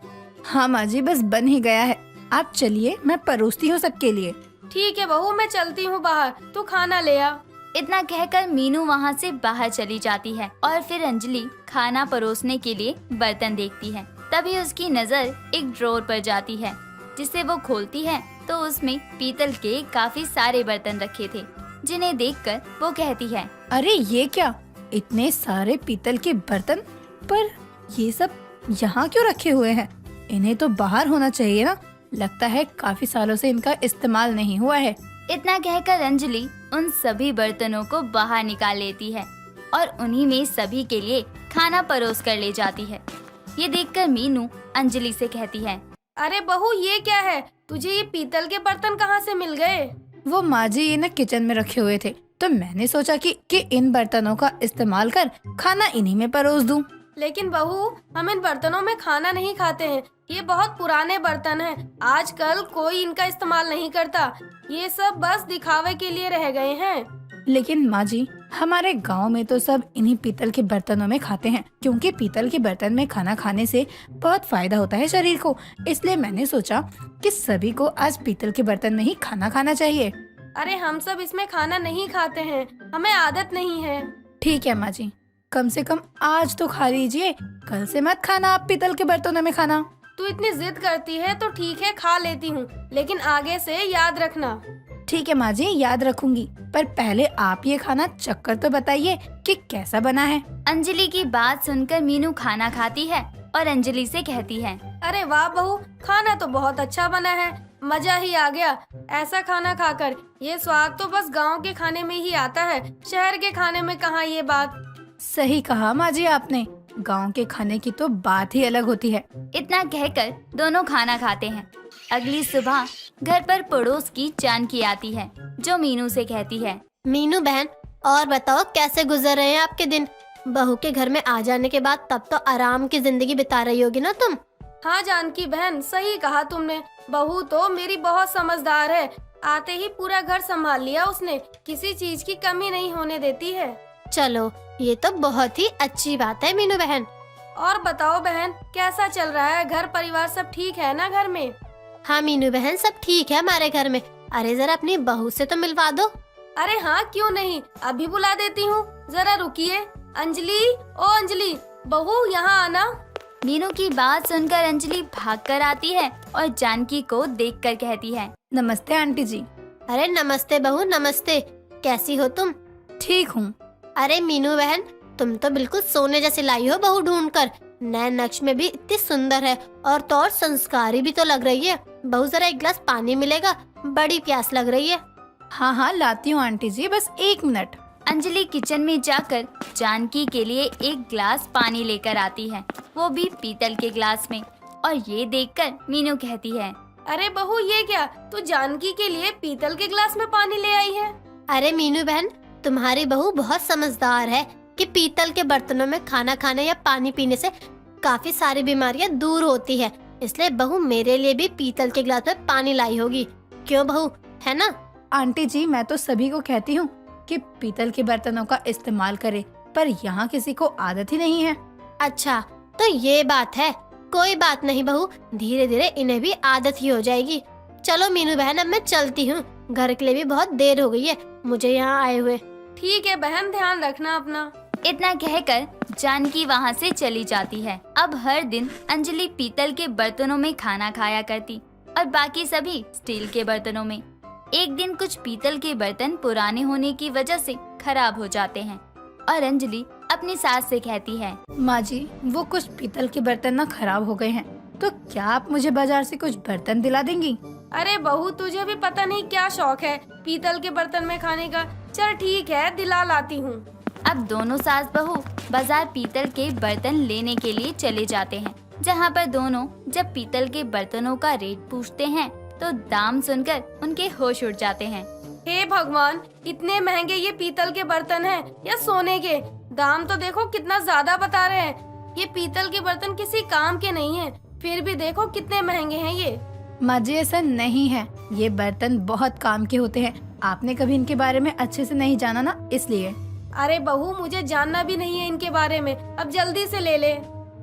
हाँ माँ जी, बस बन ही गया है। आप चलिए, मैं परोसती हूँ सबके लिए। ठीक है बहू, मैं चलती हूँ बाहर, तू खाना ले आ। इतना कहकर मीनू वहाँ से बाहर चली जाती है और फिर अंजलि खाना परोसने के लिए बर्तन देखती है। तभी उसकी नजर एक ड्रॉर पर जाती है, जिसे वो खोलती है तो उसमें पीतल के काफी सारे बर्तन रखे थे, जिन्हें देखकर वो कहती है, अरे ये क्या, इतने सारे पीतल के बर्तन, पर ये सब यहाँ क्यों रखे हुए हैं? इन्हें तो बाहर होना चाहिए ना। लगता है काफी सालों से इनका इस्तेमाल नहीं हुआ है। इतना कहकर अंजलि उन सभी बर्तनों को बाहर निकाल लेती है और उन्हीं में सभी के लिए खाना परोस कर ले जाती है। ये देखकर मीनू अंजलि से कहती है, अरे बहू, ये क्या है? तुझे ये पीतल के बर्तन कहाँ से मिल गए? वो माँ जी ये ना किचन में रखे हुए थे, तो मैंने सोचा कि इन बर्तनों का इस्तेमाल कर खाना इन्हीं में परोस दूं। लेकिन बहू, हम इन बर्तनों में खाना नहीं खाते हैं। ये बहुत पुराने बर्तन हैं। आजकल कोई इनका इस्तेमाल नहीं करता। ये सब बस दिखावे के लिए रह गए हैं। लेकिन माँ जी, हमारे गांव में तो सब इन्हीं पीतल के बर्तनों में खाते हैं, क्योंकि पीतल के बर्तन में खाना खाने से बहुत फायदा होता है शरीर को। इसलिए मैंने सोचा कि सभी को आज पीतल के बर्तन में ही खाना खाना चाहिए। अरे हम सब इसमें खाना नहीं खाते हैं, हमें आदत नहीं है। ठीक है माँ जी, कम से कम आज तो खा लीजिए, कल से मत खाना आप पीतल के बर्तनों में खाना। तू इतनी जिद करती है तो ठीक है, खा लेती हूँ, लेकिन आगे से याद रखना। ठीक है माँ जी, याद रखूंगी, पर पहले आप ये खाना चखकर तो बताइए कि कैसा बना है। अंजलि की बात सुनकर मीनू खाना खाती है और अंजलि से कहती है, अरे वाह बहू, खाना तो बहुत अच्छा बना है, मजा ही आ गया ऐसा खाना खाकर। ये स्वाद तो बस गांव के खाने में ही आता है, शहर के खाने में कहाँ ये बात। सही कहा माँ जी आपने, गांव के खाने की तो बात ही अलग होती है। इतना कहकर दोनों खाना खाते हैं। अगली सुबह घर पर पड़ोस की जानकी आती है, जो मीनू से कहती है, मीनू बहन, और बताओ कैसे गुजर रहे हैं आपके दिन? बहू के घर में आ जाने के बाद तब तो आराम की जिंदगी बिता रही होगी ना तुम? हाँ जानकी बहन, सही कहा तुमने। बहू तो मेरी बहुत समझदार है। आते ही पूरा घर संभाल लिया उसने, किसी चीज की कमी नहीं होने देती है। चलो, ये तो बहुत ही अच्छी बात है मीनू बहन। और बताओ बहन, कैसा चल रहा है? घर परिवार सब ठीक है ना घर में? हाँ मीनू बहन, सब ठीक है हमारे घर में। अरे जरा अपनी बहू से तो मिलवा दो। अरे हाँ, क्यों नहीं, अभी बुला देती हूँ, जरा रुकिए। अंजलि, ओ अंजलि, बहू यहाँ आना। मीनू की बात सुनकर अंजलि भागकर आती है और जानकी को देखकर कहती है, नमस्ते आंटी जी। अरे नमस्ते बहू, नमस्ते। कैसी हो तुम? ठीक हूँ। अरे मीनू बहन, तुम तो बिल्कुल सोने जैसी लाई हो बहू ढूंढकर। नए नक्श में भी इतनी सुंदर है और तो और संस्कारी भी तो लग रही है। बहू जरा एक गिलास पानी मिलेगा, बड़ी प्यास लग रही है। हाँ हाँ लाती हूँ आंटी जी, बस 1 मिनट। अंजलि किचन में जाकर जानकी के लिए एक गिलास पानी लेकर आती है, वो भी पीतल के गिलास में। और ये देखकर मीनू कहती है, अरे बहू ये क्या, तू जानकी के लिए पीतल के गिलास में पानी ले आई है? अरे मीनू बहन, तुम्हारी बहू बहुत समझदार है कि पीतल के बर्तनों में खाना खाने या पानी पीने से काफी सारी बीमारियां दूर होती है। इसलिए बहू मेरे लिए भी पीतल के गिलास में पानी लाई होगी। क्यों बहू, है ना? आंटी जी, मैं तो सभी को कहती हूँ कि पीतल के बर्तनों का इस्तेमाल करें, पर यहाँ किसी को आदत ही नहीं है। अच्छा, तो ये बात है। कोई बात नहीं बहू, धीरे धीरे इन्हें भी आदत ही हो जाएगी। चलो मीनू बहन, अब मैं चलती हूँ। घर के लिए भी बहुत देर हो गई है मुझे यहाँ आए हुए। ठीक है बहन, ध्यान रखना अपना। इतना कहकर जानकी वहाँ से चली जाती है। अब हर दिन अंजलि पीतल के बर्तनों में खाना खाया करती और बाकी सभी स्टील के बर्तनों में। एक दिन कुछ पीतल के बर्तन पुराने होने की वजह से खराब हो जाते हैं और अंजलि अपनी सास से कहती है, माँ जी, वो कुछ पीतल के बर्तन ना खराब हो गए हैं, तो क्या आप मुझे बाजार से कुछ बर्तन दिला देंगी? अरे बहू, तुझे भी पता नहीं क्या शौक है पीतल के बर्तन में खाने का। चल ठीक है, दिला लाती हूँ। अब दोनों सास बहू बाजार पीतल के बर्तन लेने के लिए चले जाते हैं, जहाँ पर दोनों जब पीतल के बर्तनों का रेट पूछते हैं तो दाम सुनकर उनके होश उड़ जाते हैं। हे भगवान, इतने महंगे ये पीतल के बर्तन हैं या सोने के? दाम तो देखो कितना ज्यादा बता रहे हैं। ये पीतल के बर्तन किसी काम के नहीं हैं, फिर भी देखो कितने महंगे हैं ये। माँ जी, ऐसा नहीं है, ये बर्तन बहुत काम के होते हैं। आपने कभी इनके बारे में अच्छे से नहीं जाना ना, इसलिए। अरे बहू, मुझे जानना भी नहीं है इनके बारे में, अब जल्दी से ले ले।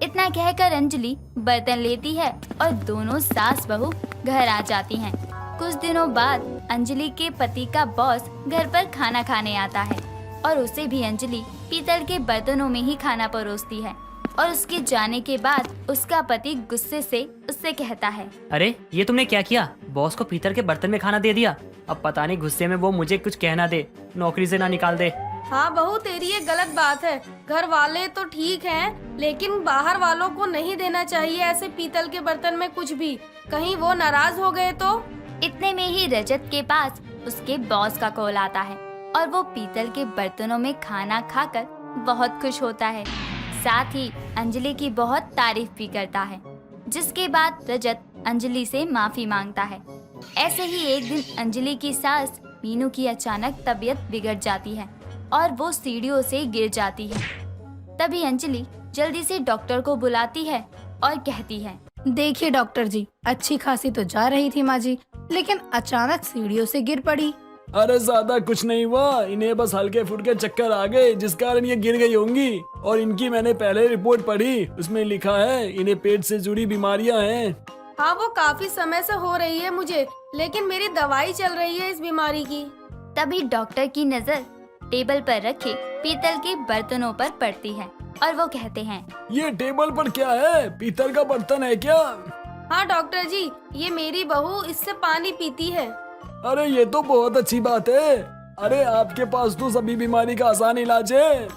इतना कहकर अंजलि बर्तन लेती है और दोनों सास बहू घर आ जाती हैं। कुछ दिनों बाद अंजलि के पति का बॉस घर पर खाना खाने आता है और उसे भी अंजलि पीतल के बर्तनों में ही खाना परोसती है। और उसके जाने के बाद उसका पति गुस्से से उससे कहता है, अरे ये तुमने क्या किया? बॉस को पीतल के बर्तन में खाना दे दिया। अब पता नहीं गुस्से में वो मुझे कुछ कहना दे, नौकरी से ना निकाल दे। हाँ बहू, तेरी ये गलत बात है। घर वाले तो ठीक हैं, लेकिन बाहर वालों को नहीं देना चाहिए ऐसे पीतल के बर्तन में कुछ भी। कहीं वो नाराज हो गए तो। इतने में ही रजत के पास उसके बॉस का कॉल आता है और वो पीतल के बर्तनों में खाना खाकर बहुत खुश होता है। साथ ही अंजलि की बहुत तारीफ भी करता है, जिसके बाद रजत अंजलि से माफी मांगता है। ऐसे ही एक दिन अंजलि की सास मीनू की अचानक तबीयत बिगड़ जाती है और वो सीढ़ियों से गिर जाती है। तभी अंजलि जल्दी से डॉक्टर को बुलाती है और कहती है, देखिए डॉक्टर जी, अच्छी खासी तो जा रही थी माँ जी, लेकिन अचानक सीढ़ियों से गिर पड़ी। अरे ज्यादा कुछ नहीं हुआ, इन्हें बस हल्के फुल्के चक्कर आ गए जिस कारण ये गिर गई होंगी। और इनकी मैंने पहले रिपोर्ट पढ़ी, उसमें लिखा है इन्हें पेट से जुड़ी बीमारियां हैं। हाँ, वो काफी समय से हो रही है मुझे, लेकिन मेरी दवाई चल रही है इस बीमारी की। तभी डॉक्टर की नजर टेबल पर रखे पीतल के बर्तनों पर पड़ती है और वो कहते हैं, ये टेबल पर क्या है? पीतल का बर्तन है क्या? हाँ डॉक्टर जी, ये मेरी बहू इससे पानी पीती है। अरे ये तो बहुत अच्छी बात है। अरे आपके पास तो सभी बीमारी का आसान इलाज है।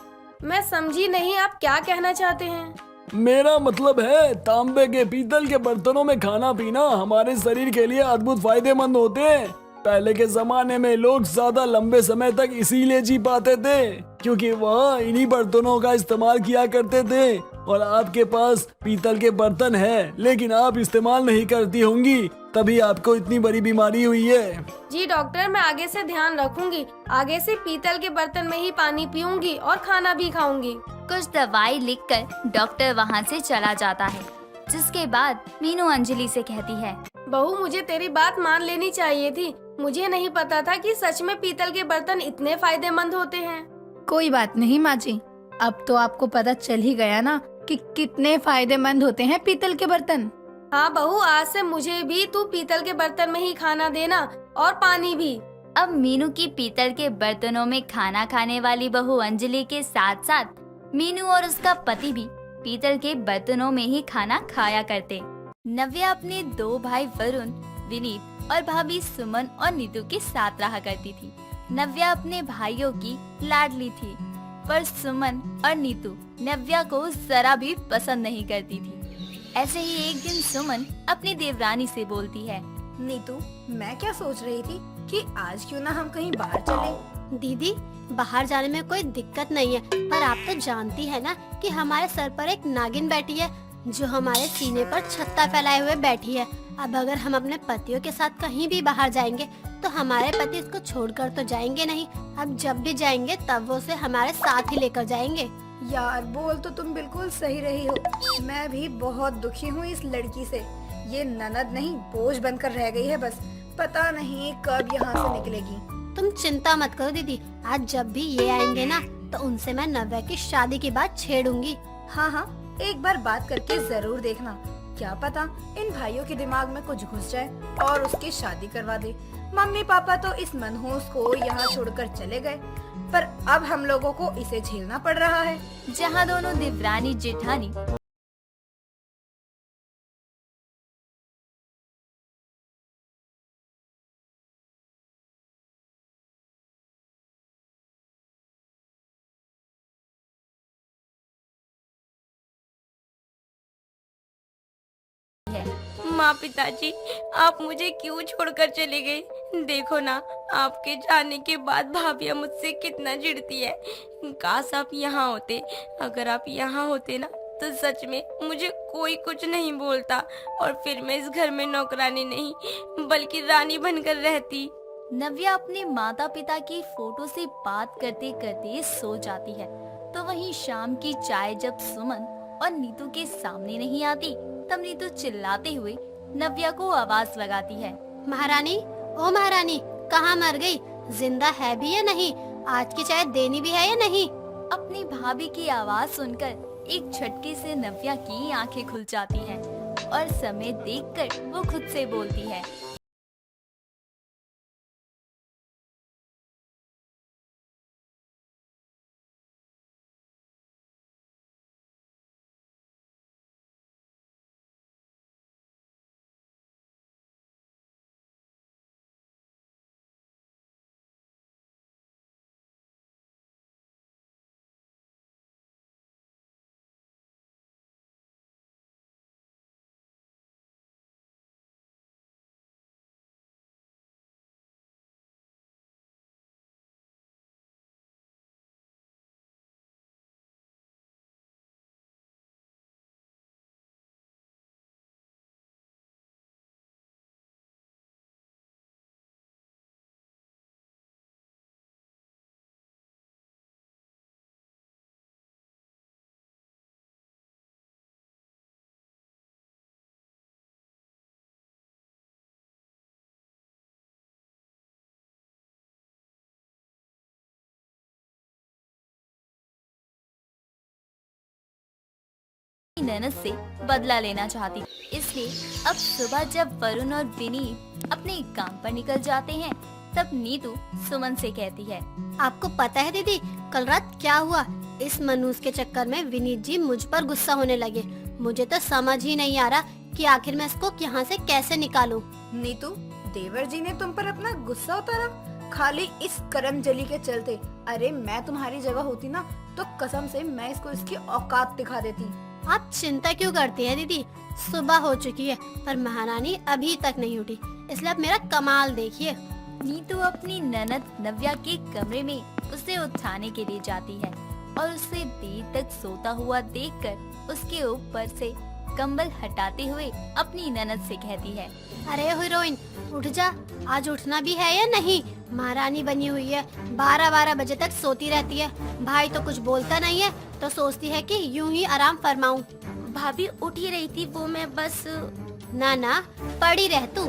मैं समझी नहीं, आप क्या कहना चाहते हैं? मेरा मतलब है तांबे के पीतल के बर्तनों में खाना पीना हमारे शरीर के लिए अद्भुत फायदेमंद होते हैं। पहले के जमाने में लोग ज्यादा लंबे समय तक इसीलिए जी पाते थे क्योंकि वह इन्हीं बर्तनों का इस्तेमाल किया करते थे। और आपके पास पीतल के बर्तन है, लेकिन आप इस्तेमाल नहीं करती होंगी, तभी आपको इतनी बड़ी बीमारी हुई है। जी डॉक्टर, मैं आगे से ध्यान रखूंगी। आगे से पीतल के बर्तन में ही पानी पीऊंगी और खाना भी खाऊंगी। कुछ दवाई लिखकर डॉक्टर वहाँ से चला जाता है, जिसके बाद मीनू अंजलि से कहती है, बहू मुझे तेरी बात मान लेनी चाहिए थी। मुझे नहीं पता था कि सच में पीतल के बर्तन इतने फायदेमंद होते हैं। कोई बात नहीं माँ जी, अब तो आपको पता चल ही गया ना कि कितने फायदेमंद होते हैं पीतल के बर्तन। हाँ बहू, आज से मुझे भी तू पीतल के बर्तन में ही खाना देना और पानी भी। अब मीनू की पीतल के बर्तनों में खाना खाने वाली बहू अंजलि के साथ साथ मीनू और उसका पति भी पीतल के बर्तनों में ही खाना खाया करते। नव्या अपने दो भाई वरुण, विनीत और भाभी सुमन और नीतू के साथ रहा करती थी। नव्या अपने भाइयों की लाडली थी, पर सुमन और नीतू नव्या को जरा भी पसंद नहीं करती थी। ऐसे ही एक दिन सुमन अपनी देवरानी से बोलती है, नीतू, मैं क्या सोच रही थी कि आज क्यों ना हम कहीं बाहर चलें। दीदी, बाहर जाने में कोई दिक्कत नहीं है, पर आप तो जानती है ना कि हमारे सर पर एक नागिन बैठी है जो हमारे सीने पर छत्ता फैलाए हुए बैठी है। अब अगर हम अपने पतियों के साथ कहीं भी बाहर जाएंगे तो हमारे पति इसको छोड़कर तो जाएंगे नहीं। अब जब भी जाएंगे तब वो उसे हमारे साथ ही लेकर जाएंगे। यार, बोल तो तुम बिल्कुल सही रही हो। मैं भी बहुत दुखी हूँ इस लड़की से। ये ननद नहीं, बोझ बनकर रह गई है बस। पता नहीं कब यहाँ से निकलेगी। तुम चिंता मत करो दीदी, आज जब भी ये आएंगे ना तो उनसे मैं नव्या की शादी की बात छेड़ूंगी। हाँ हाँ, एक बार बात करके जरूर देखना, क्या पता इन भाइयों के दिमाग में कुछ घुस जाए और उसकी शादी करवा दे। मम्मी पापा तो इस मनहूस को यहाँ छोड़कर चले गए, पर अब हम लोगों को इसे झेलना पड़ रहा है। जहाँ दोनों देवरानी जेठानी माँ पिताजी, आप मुझे क्यों छोड़कर चले गए? देखो ना, आपके जाने के बाद भाभिया मुझसे कितना चिढ़ती है। काश आप यहाँ होते। अगर आप यहाँ होते ना तो सच में मुझे कोई कुछ नहीं बोलता और फिर मैं इस घर में नौकरानी नहीं बल्कि रानी बनकर रहती। नव्या अपने माता पिता की फोटो से बात करते करते सो जाती है। तो वहीं शाम की चाय जब सुमन और नीतू के सामने नहीं आती, तब नीतू चिल्लाते हुए नव्या को आवाज लगाती है। महारानी, ओ महारानी, कहाँ मर गई? जिंदा है भी या नहीं? आज की चाय देनी भी है या नहीं? अपनी भाभी की आवाज सुनकर एक झटके से नव्या की आंखें खुल जाती हैं और समय देखकर वो खुद से बोलती है। ननद से बदला लेना चाहती, इसलिए अब सुबह जब वरुण और विनीत अपने काम पर निकल जाते हैं, तब नीतू सुमन से कहती है, आपको पता है दीदी, कल रात क्या हुआ? इस मनूस के चक्कर में विनीत जी मुझ पर गुस्सा होने लगे। मुझे तो समझ ही नहीं आ रहा कि आखिर मैं इसको यहाँ से कैसे निकालूं। नीतू, देवर जी ने तुम पर अपना गुस्सा उतारा खाली इस करमजली के चलते? अरे मैं तुम्हारी जगह होती ना तो कसम से मैं इसको इसकी औकात दिखा देती। आप चिंता क्यों करती है दीदी? सुबह हो चुकी है पर महारानी अभी तक नहीं उठी, इसलिए आप मेरा कमाल देखिए। नीतू अपनी ननद नव्या के कमरे में उसे उठाने के लिए जाती है और उसे देर तक सोता हुआ देखकर उसके ऊपर से कंबल हटाते हुए अपनी ननद से कहती है, अरे हीरोइन, उठ जा, आज उठना भी है या नहीं? महारानी बनी हुई है, 12-12 बजे तक सोती रहती है। भाई तो कुछ बोलता नहीं है तो सोचती है कि यूं ही आराम फरमाऊं। भाभी उठ ही रही थी, वो मैं बस। ना ना, पड़ी रह तू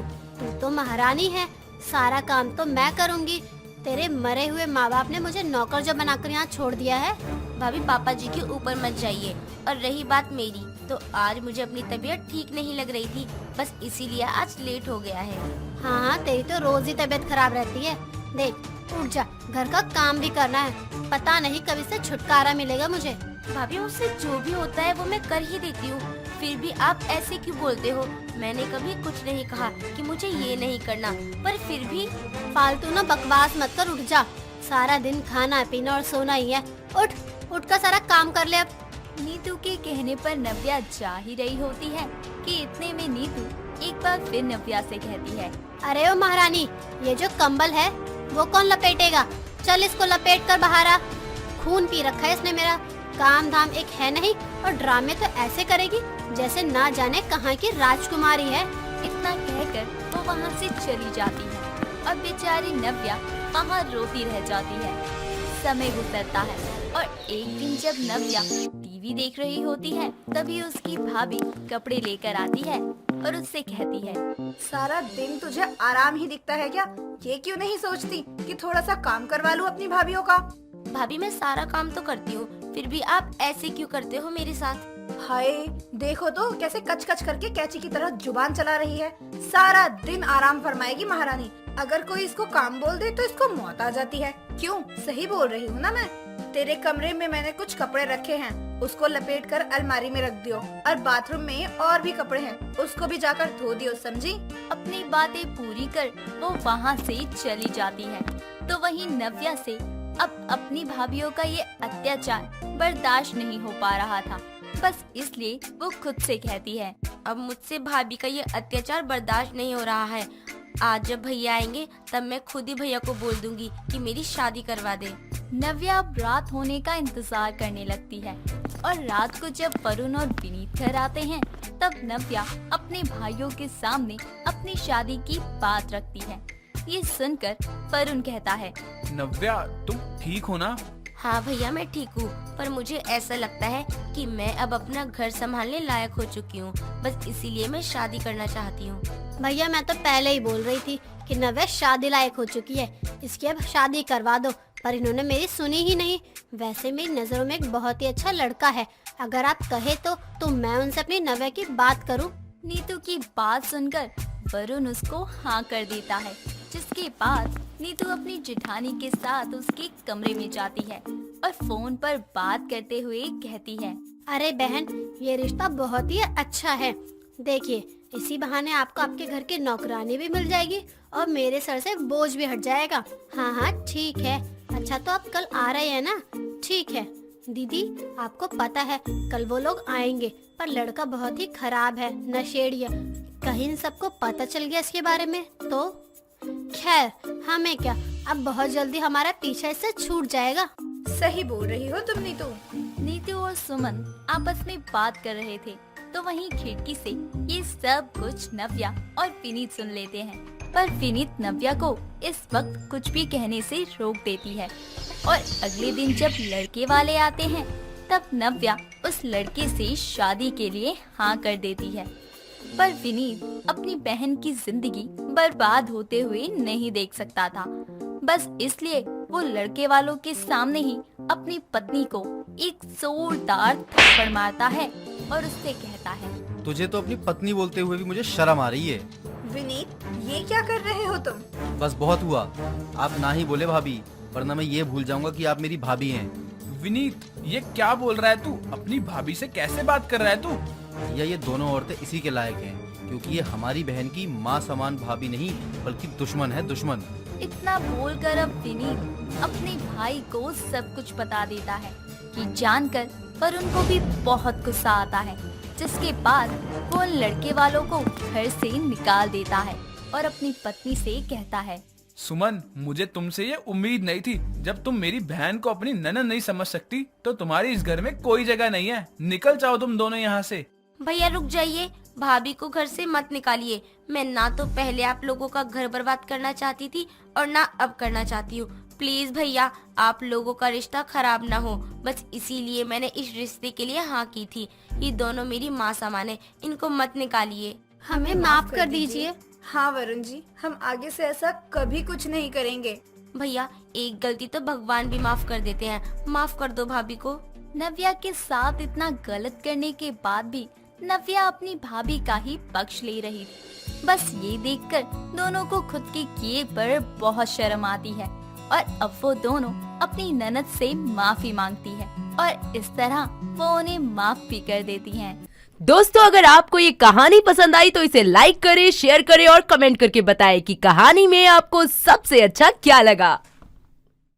तो महारानी है, सारा काम तो मैं करूँगी। तेरे मरे हुए माँ बाप ने मुझे नौकर जो बनाकर यहाँ छोड़ दिया है। भाभी पापा जी के ऊपर मत जाइए। और रही बात मेरी, तो आज मुझे अपनी तबीयत ठीक नहीं लग रही थी, बस इसीलिए आज लेट हो गया है। हाँ हाँ, तेरी तो रोज ही तबीयत खराब रहती है। देख, उठ जा, घर का काम भी करना है। पता नहीं कब से छुटकारा मिलेगा मुझे। भाभी मुझसे जो भी होता है वो मैं कर ही देती हूँ, फिर भी आप ऐसे क्यों बोलते हो? मैंने कभी कुछ नहीं कहा कि मुझे ये नहीं करना, पर फिर भी। फालतू ना बकवास मत कर, उठ जा। सारा दिन खाना पीना और सोना ही है। उठ कर सारा काम कर ले अब। नीतू के कहने पर नव्या जा ही रही होती है कि इतने में नीतू एक बार फिर नव्या से कहती है, अरे ओ महारानी, ये जो कंबल है वो कौन लपेटेगा? चल इसको लपेट कर बाहर आ। खून पी रखा है इसने मेरा। काम धाम एक है नहीं और ड्रामे तो ऐसे करेगी जैसे ना जाने कहाँ की राजकुमारी है। इतना कहकर वो वहाँ से चली जाती है और बेचारी नव्या वहाँ रोती रह जाती है। समय गुजरता है और एक दिन जब नव्या टीवी देख रही होती है, तभी उसकी भाभी कपड़े लेकर आती है और उससे कहती है, सारा दिन तुझे आराम ही दिखता है क्या? ये क्यों नहीं सोचती कि थोड़ा सा काम करवा लूं अपनी भाभीयों का? भाभी मैं सारा काम तो करती हूँ, फिर भी आप ऐसे क्यों करते हो मेरे साथ? हाय, देखो तो कैसे कच कच करके कैची की तरह जुबान चला रही है। सारा दिन आराम फरमाएगी महारानी। अगर कोई इसको काम बोल दे तो इसको मौत आ जाती है। क्यों, सही बोल रही हूँ ना मैं? तेरे कमरे में मैंने कुछ कपड़े रखे हैं, उसको लपेट कर अलमारी में रख दियो। और बाथरूम में और भी कपड़े हैं, उसको भी जाकर धो दियो, समझी? अपनी बातें पूरी कर वो वहाँ से चली जाती है। तो वहीं नव्या से अब अपनी भाभीयों का ये अत्याचार बर्दाश्त नहीं हो पा रहा था। बस इसलिए वो खुद से कहती है, अब मुझसे भाभी का ये अत्याचार बर्दाश्त नहीं हो रहा है। आज जब भैया आएंगे तब मैं खुद ही भैया को बोल दूंगी कि मेरी शादी करवा दे। नव्या अब रात होने का इंतजार करने लगती है और रात को जब वरुण और विनीत घर आते हैं तब नव्या अपने भाइयों के सामने अपनी शादी की बात रखती है। ये सुनकर वरुण कहता है, नव्या तुम ठीक हो ना? हाँ भैया मैं ठीक हूँ, पर मुझे ऐसा लगता है कि मैं अब अपना घर संभालने लायक हो चुकी हूँ। बस इसीलिए मैं शादी करना चाहती हूँ। भैया मैं तो पहले ही बोल रही थी कि नव्या शादी लायक हो चुकी है, इसकी अब शादी करवा दो, पर इन्होंने मेरी सुनी ही नहीं। वैसे मेरी नजरों में एक बहुत ही अच्छा लड़का है, अगर आप कहे तो मैं उनसे अपनी नव्या की बात करूं। नीतू की बात सुनकर वरुण उसको हाँ कर देता है, जिसके बाद नीतू अपनी जेठानी के साथ उसके कमरे में जाती है और फोन पर बात करते हुए कहती है, अरे बहन, ये रिश्ता बहुत ही अच्छा है। देखिए, इसी बहाने आपको आपके घर की नौकरानी भी मिल जाएगी और मेरे सर से बोझ भी हट जाएगा। हाँ हाँ ठीक है। अच्छा तो आप कल आ रहे हैं ना? ठीक है। दीदी आपको पता है कल वो लोग आएंगे, पर लड़का बहुत ही खराब है, नशेड़ी है। कहीं इन सबको पता चल गया इसके बारे में तो? खैर हमें क्या, अब बहुत जल्दी हमारा पीछा इससे छूट जाएगा। सही बोल रही हो तुम नीतू। नीतू और सुमन आपस में बात कर रहे थे तो वहीं खिड़की से ये सब कुछ नव्या और विनीत सुन लेते हैं, पर विनीत नव्या को इस वक्त कुछ भी कहने से रोक देती है। और अगले दिन जब लड़के वाले आते हैं तब नव्या उस लड़के से शादी के लिए हाँ कर देती है, पर विनीत अपनी बहन की जिंदगी बर्बाद होते हुए नहीं देख सकता था। बस इसलिए वो लड़के वालों के सामने ही अपनी पत्नी को एक जोरदार थप्पड़ मारता है और उससे कहता है, तुझे तो अपनी पत्नी बोलते हुए भी मुझे शर्म आ रही है। विनीत ये क्या कर रहे हो तुम? बस बहुत हुआ, आप ना ही बोले भाभी, वरना मैं ये भूल जाऊंगा कि आप मेरी भाभी हैं। विनीत ये क्या बोल रहा है तू? अपनी भाभी से कैसे बात कर रहा है तू? भैया ये दोनों औरतें इसी के लायक हैं, क्योंकि ये हमारी बहन की माँ समान भाभी नहीं बल्कि दुश्मन है, दुश्मन। इतना बोलकर अब विनीत अपने भाई को सब कुछ बता देता है कि जानकर पर उनको भी बहुत गुस्सा आता है, जिसके बाद वो उन लड़के वालों को घर से निकाल देता है और अपनी पत्नी से कहता है, सुमन मुझे तुमसे ये उम्मीद नहीं थी। जब तुम मेरी बहन को अपनी ननद नहीं समझ सकती तो तुम्हारी इस घर में कोई जगह नहीं है। निकल जाओ तुम दोनों यहाँ से। भैया रुक जाइए, भाभी को घर से मत निकालिए। मैं ना तो पहले आप लोगों का घर बर्बाद करना चाहती थी और ना अब करना चाहती हूँ। प्लीज भैया, आप लोगों का रिश्ता खराब ना हो, बस इसीलिए मैंने इस रिश्ते के लिए हाँ की थी। ये दोनों मेरी माँ समान है, इनको मत निकालिए। हमें माफ कर दीजिए। हाँ वरुण जी, हम आगे से ऐसा कभी कुछ नहीं करेंगे। भैया एक गलती तो भगवान भी माफ कर देते हैं, माफ कर दो भाभी को। नव्या के साथ इतना गलत करने के बाद भी नव्या अपनी भाभी का ही पक्ष ले रही थी। बस ये देखकर दोनों को खुद के किए पर बहुत शर्म आती है और अब वो दोनों अपनी ननद से माफी मांगती है और इस तरह वो उन्हें माफ भी कर देती हैं। दोस्तों अगर आपको ये कहानी पसंद आई तो इसे लाइक करें, शेयर करें और कमेंट करके बताएं कि कहानी में आपको सबसे अच्छा क्या लगा।